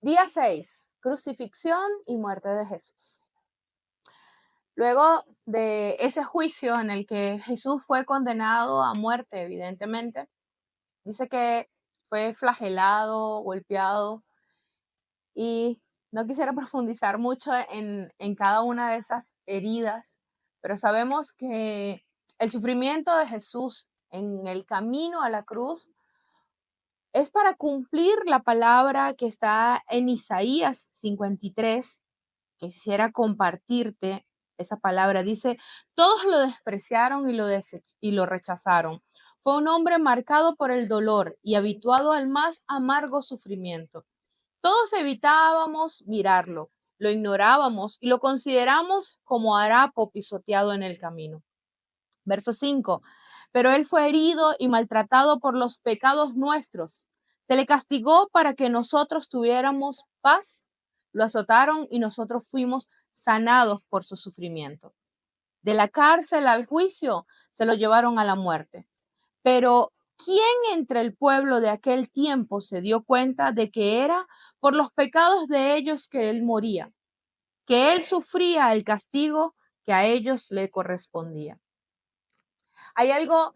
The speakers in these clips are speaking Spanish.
Día 6, crucifixión y muerte de Jesús. Luego de ese juicio en el que Jesús fue condenado a muerte, evidentemente, dice que fue flagelado, golpeado, y no quisiera profundizar mucho en cada una de esas heridas, pero sabemos que el sufrimiento de Jesús en el camino a la cruz es para cumplir la palabra que está en Isaías 53. Quisiera compartirte esa palabra. Dice, todos lo despreciaron y lo rechazaron. Fue un hombre marcado por el dolor y habituado al más amargo sufrimiento. Todos evitábamos mirarlo, lo ignorábamos y lo consideramos como harapo pisoteado en el camino. Verso 5. Pero él fue herido y maltratado por los pecados nuestros. Se le castigó para que nosotros tuviéramos paz. Lo azotaron y nosotros fuimos sanados por su sufrimiento. De la cárcel al juicio se lo llevaron a la muerte. Pero ¿quién entre el pueblo de aquel tiempo se dio cuenta de que era por los pecados de ellos que él moría, que él sufría el castigo que a ellos le correspondía? Hay algo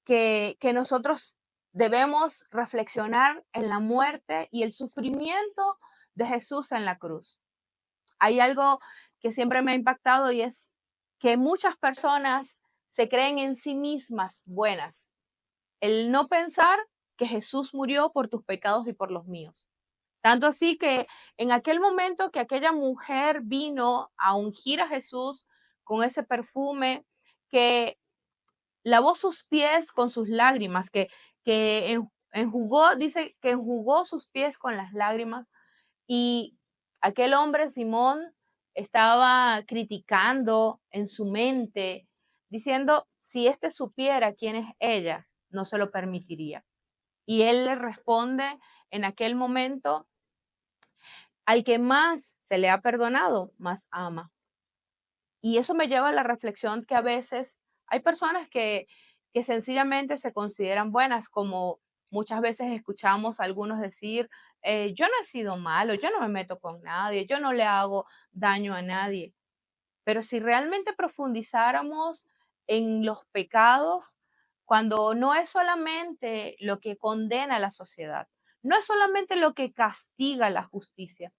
que nosotros debemos reflexionar en la muerte y el sufrimiento de Jesús en la cruz. Hay algo que siempre me ha impactado y es que muchas personas se creen en sí mismas buenas. El no pensar que Jesús murió por tus pecados y por los míos. Tanto así que en aquel momento que aquella mujer vino a ungir a Jesús con ese perfume, que lavó sus pies con sus lágrimas, que enjugó, dice que enjugó sus pies con las lágrimas, y aquel hombre, Simón, estaba criticando en su mente, diciendo, si éste supiera quién es ella, no se lo permitiría. Y él le responde en aquel momento, al que más se le ha perdonado, más ama. Y eso me lleva a la reflexión que a veces hay personas que sencillamente se consideran buenas, como muchas veces escuchamos a algunos decir, yo no he sido malo, yo no me meto con nadie, yo no le hago daño a nadie. Pero si realmente profundizáramos en los pecados, cuando no es solamente lo que condena a la sociedad, no es solamente lo que castiga la justicia,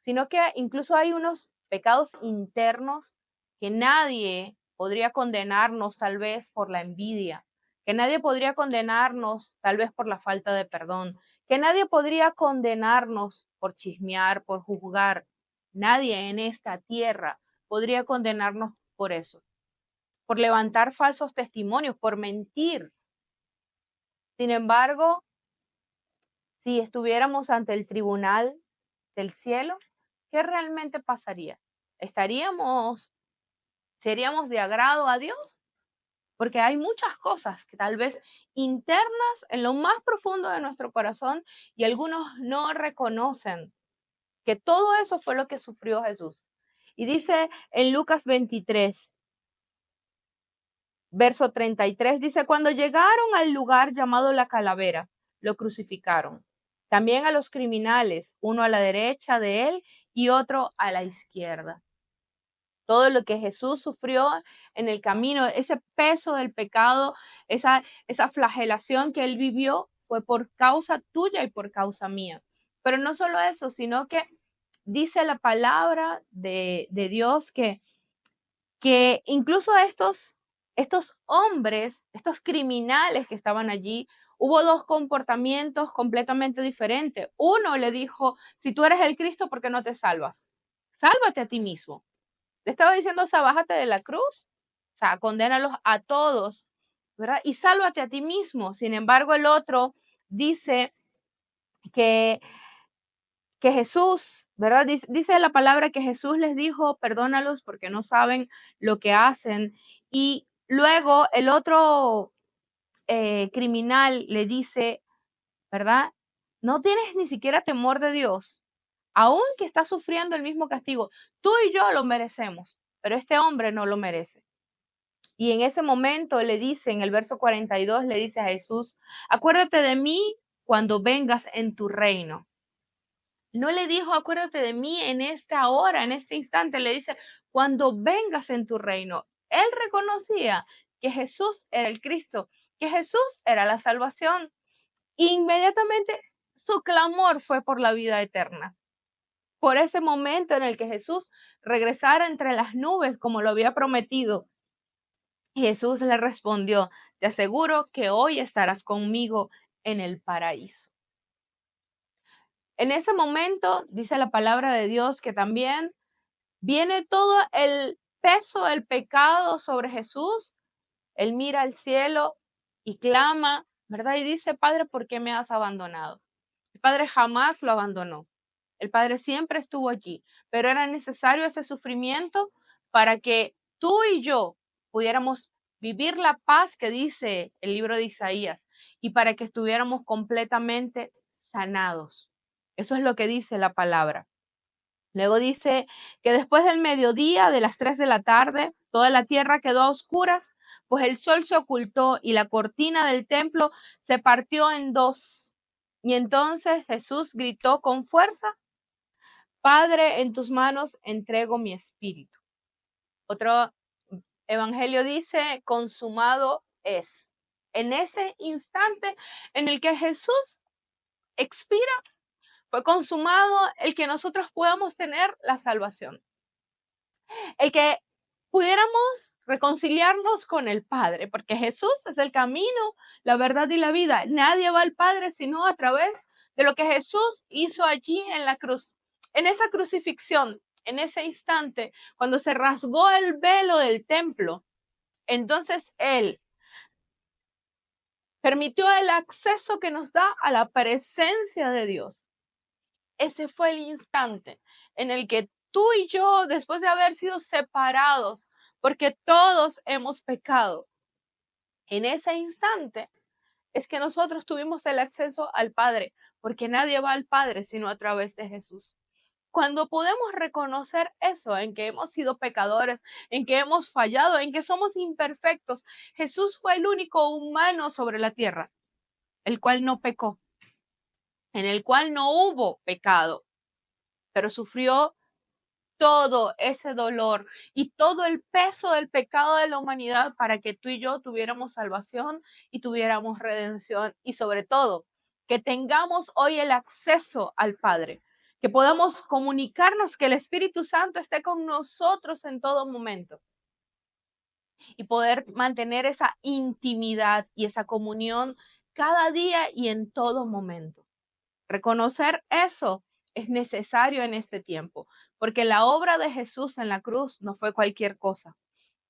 sino que incluso hay unos pecados internos que nadie podría condenarnos tal vez por la envidia, que nadie podría condenarnos tal vez por la falta de perdón, que nadie podría condenarnos por chismear, por juzgar. Nadie en esta tierra podría condenarnos por eso, por levantar falsos testimonios, por mentir. Sin embargo, si estuviéramos ante el tribunal del cielo, ¿qué realmente pasaría? ¿Estaríamos, seríamos de agrado a Dios? Porque hay muchas cosas que tal vez internas en lo más profundo de nuestro corazón y algunos no reconocen que todo eso fue lo que sufrió Jesús. Y dice en Lucas 23, verso 33, dice, cuando llegaron al lugar llamado la calavera, lo crucificaron. También a los criminales, uno a la derecha de él y otro a la izquierda. Todo lo que Jesús sufrió en el camino, ese peso del pecado, esa flagelación que él vivió fue por causa tuya y por causa mía. Pero no solo eso, sino que dice la palabra de Dios que incluso estos hombres, estos criminales que estaban allí, hubo dos comportamientos completamente diferentes. Uno le dijo, si tú eres el Cristo, ¿por qué no te salvas? Sálvate a ti mismo. Le estaba diciendo, o sea, bájate de la cruz, o sea, condénalos a todos, ¿verdad? Y sálvate a ti mismo. Sin embargo, el otro dice que Jesús, ¿verdad? Dice la palabra que Jesús les dijo, perdónalos porque no saben lo que hacen. Y luego el otro criminal le dice, ¿verdad? No tienes ni siquiera temor de Dios, aun que está sufriendo el mismo castigo. Tú y yo lo merecemos, pero este hombre no lo merece. Y en ese momento le dice, en el verso 42, le dice a Jesús, acuérdate de mí cuando vengas en tu reino. No le dijo, acuérdate de mí en esta hora, en este instante. Le dice, cuando vengas en tu reino. Él reconocía que Jesús era el Cristo, que Jesús era la salvación. Inmediatamente su clamor fue por la vida eterna, por ese momento en el que Jesús regresara entre las nubes como lo había prometido. Jesús le respondió, te aseguro que hoy estarás conmigo en el paraíso. En ese momento, dice la palabra de Dios, que también viene todo el peso del pecado sobre Jesús. Él mira al cielo y clama, ¿verdad? Y dice, Padre, ¿por qué me has abandonado? El Padre jamás lo abandonó. El Padre siempre estuvo allí, pero era necesario ese sufrimiento para que tú y yo pudiéramos vivir la paz que dice el libro de Isaías y para que estuviéramos completamente sanados. Eso es lo que dice la palabra. Luego dice que después del mediodía, de las 3 de la tarde, toda la tierra quedó a oscuras, pues el sol se ocultó y la cortina del templo se partió en dos. Y entonces Jesús gritó con fuerza, Padre, en tus manos entrego mi espíritu. Otro evangelio dice, consumado es. En ese instante en el que Jesús expira, fue consumado el que nosotros podamos tener la salvación. El que pudiéramos reconciliarnos con el Padre, porque Jesús es el camino, la verdad y la vida. Nadie va al Padre sino a través de lo que Jesús hizo allí en la cruz. En esa crucifixión, en ese instante, cuando se rasgó el velo del templo, entonces Él permitió el acceso que nos da a la presencia de Dios. Ese fue el instante en el que tú y yo, después de haber sido separados, porque todos hemos pecado, en ese instante es que nosotros tuvimos el acceso al Padre, porque nadie va al Padre sino a través de Jesús. Cuando podemos reconocer eso, en que hemos sido pecadores, en que hemos fallado, en que somos imperfectos, Jesús fue el único humano sobre la tierra, el cual no pecó, en el cual no hubo pecado, pero sufrió todo ese dolor y todo el peso del pecado de la humanidad para que tú y yo tuviéramos salvación y tuviéramos redención y sobre todo que tengamos hoy el acceso al Padre, que podamos comunicarnos, que el Espíritu Santo esté con nosotros en todo momento y poder mantener esa intimidad y esa comunión cada día y en todo momento. Reconocer eso es necesario en este tiempo, porque la obra de Jesús en la cruz no fue cualquier cosa.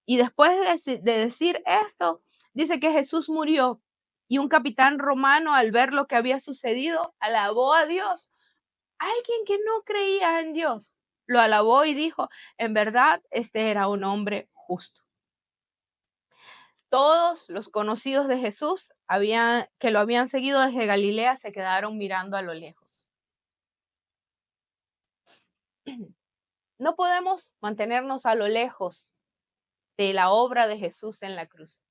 Y después de decir esto, dice que Jesús murió y un capitán romano al ver lo que había sucedido, alabó a Dios. Alguien que no creía en Dios lo alabó y dijo, en verdad, este era un hombre justo. Todos los conocidos de Jesús que lo habían seguido desde Galilea se quedaron mirando a lo lejos. No podemos mantenernos a lo lejos de la obra de Jesús en la cruz.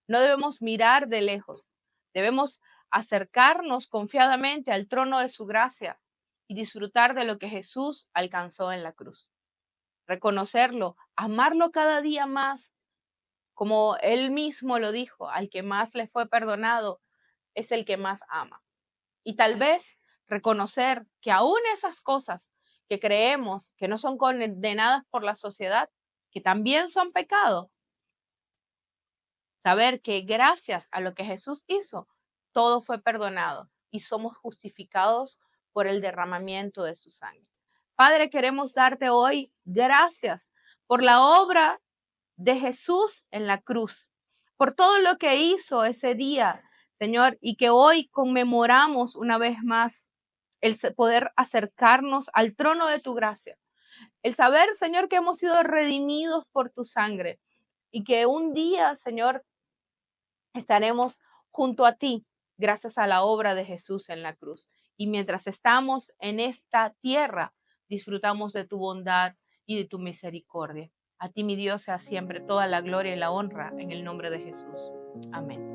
No debemos mirar de lejos. Debemos acercarnos confiadamente al trono de su gracia y disfrutar de lo que Jesús alcanzó en la cruz. Reconocerlo, amarlo cada día más, como él mismo lo dijo, al que más le fue perdonado es el que más ama. Y tal vez reconocer que aún esas cosas que creemos que no son condenadas por la sociedad, que también son pecado, saber que gracias a lo que Jesús hizo, todo fue perdonado y somos justificados por el derramamiento de su sangre. Padre, queremos darte hoy gracias por la obra de Jesús en la cruz, por todo lo que hizo ese día, Señor, y que hoy conmemoramos una vez más el poder acercarnos al trono de tu gracia. El saber, Señor, que hemos sido redimidos por tu sangre y que un día, Señor, estaremos junto a ti gracias a la obra de Jesús en la cruz. Y mientras estamos en esta tierra, disfrutamos de tu bondad y de tu misericordia. A ti, mi Dios, sea siempre toda la gloria y la honra en el nombre de Jesús. Amén.